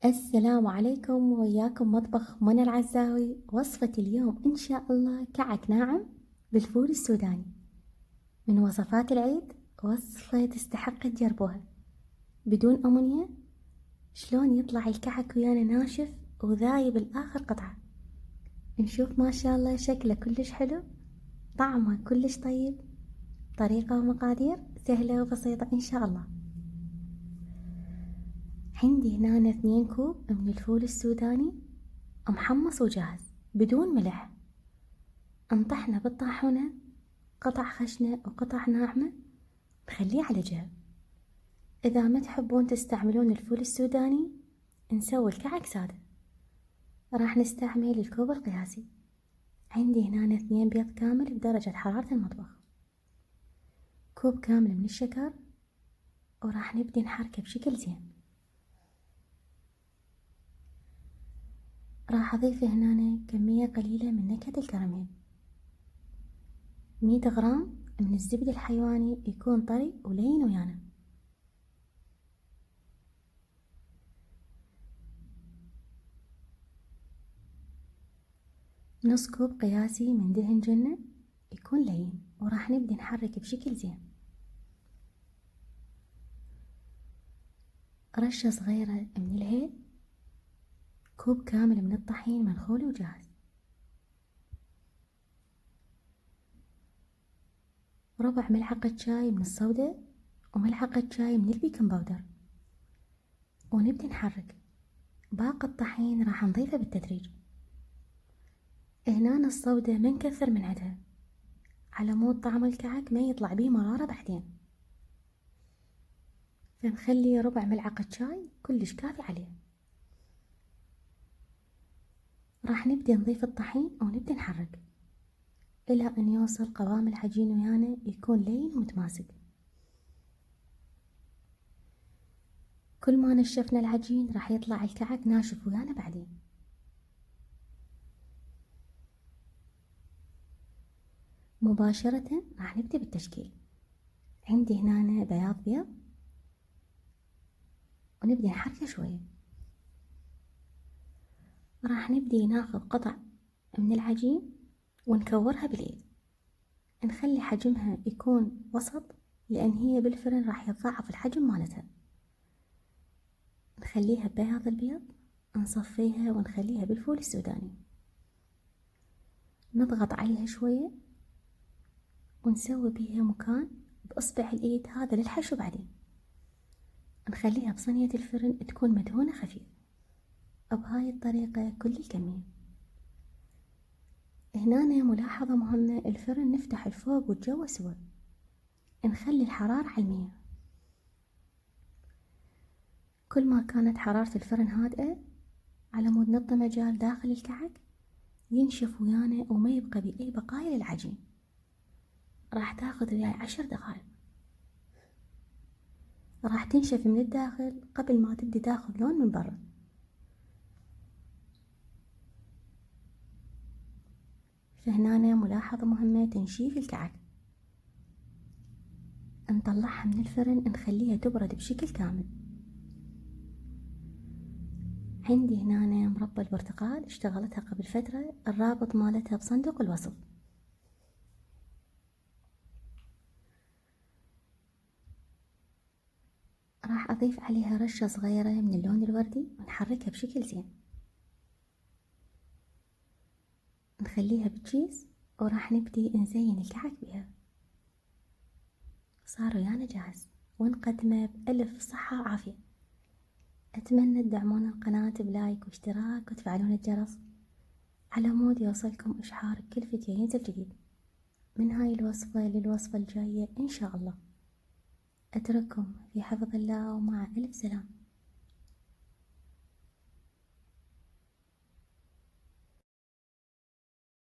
السلام عليكم وياكم مطبخ منى العزاوي. وصفة اليوم إن شاء الله كعك ناعم بالفول السوداني من وصفات العيد. وصفة تستحق تجربوها بدون أمونيا. شلون يطلع الكعك ويانا ناشف وذايب الآخر قطعة. نشوف ما شاء الله شكله كلش حلو، طعمه كلش طيب. طريقة ومقادير سهلة وبسيطة إن شاء الله. عندي هنا 2 كوب من الفول السوداني محمص وجاهز بدون ملح. انطحنه بالطاحونة قطع خشنة وقطع ناعمة، نخليه على جنب. إذا ما تحبون تستعملون الفول السوداني نسوي الكعك سادة. راح نستعمل الكوب القياسي. عندي هنا 2 بيض كامل بدرجة حرارة المطبخ، كوب كامل من الشكر، وراح نبدي نحركه بشكل زين. راح أضيف هنا كمية قليلة من نكهة الكراميل، 100 غرام من الزبد الحيواني يكون طري ولين ويانا، نص كوب قياسي من دهن جنة يكون لين، وراح نبدي نحرك بشكل زين. رشة صغيرة من الهيل، كوب كامل من الطحين منخول وجاهز، ربع ملعقة شاي من الصودة وملعقة شاي من البيكنج باودر، ونبدي نحرك. باقي الطحين راح نضيفه بالتدريج. هنا الصودة ما نكثر من عدها على مود طعم الكعك ما يطلع بيه مرارة بعدين، فنخلي ربع ملعقة شاي كلش كافي عليه. راح نبدي نضيف الطحين ونبدي نحرك إلى أن يوصل قوام العجين ويانا يكون لين ومتماسك. كل ما نشفنا العجين راح يطلع الكعك ناشف ويانا بعدين. مباشرة راح نبدي بالتشكيل. عندي هنا بياض بيض ونبدي نحركه شوية. راح نبدي ناخذ قطع من العجين ونكورها باليد، نخلي حجمها يكون وسط لأن هي بالفرن راح يتضاعف الحجم مالتها. نخليها ببياض البيض، نصفيها ونخليها بالفول السوداني، نضغط عليها شوية ونسوي بيها مكان بإصبع الإيد هذا للحشو. بعدين نخليها بصينية الفرن تكون مدهونة خفيف. بهاي الطريقة كل الكمية. هنا ملاحظة مهمة، الفرن نفتح الفوق والجو سوا، نخلي الحرارة على 100. كل ما كانت حرارة الفرن هادئة على مود نعطي مجال داخل الكعك ينشف ويانا وما يبقى بأي بقايا للعجين. راح تاخذ وياي 10 دقائق. راح تنشف من الداخل قبل ما تبدي تاخذ لون من برا. فهنا ملاحظة مهمة، تنشيف الكعك نطلعها من الفرن نخليها تبرد بشكل كامل. عندي هنا مربى البرتقال اشتغلتها قبل فترة، الرابط مالتها بصندوق الوصف. راح أضيف عليها رشة صغيرة من اللون الوردي ونحركها بشكل زين. نخليها بكيس وراح نبدي نزين الكعك بها. صار ويانا جاهز ونقدمه بألف صحة وعافية. أتمنى تدعمون القناة بلايك واشتراك وتفعلون الجرس على مود يوصلكم إشعار بكل فيديو ينزل جديد. من هاي الوصفة للوصفة الجاية إن شاء الله. أترككم في حفظ الله ومع ألف سلام.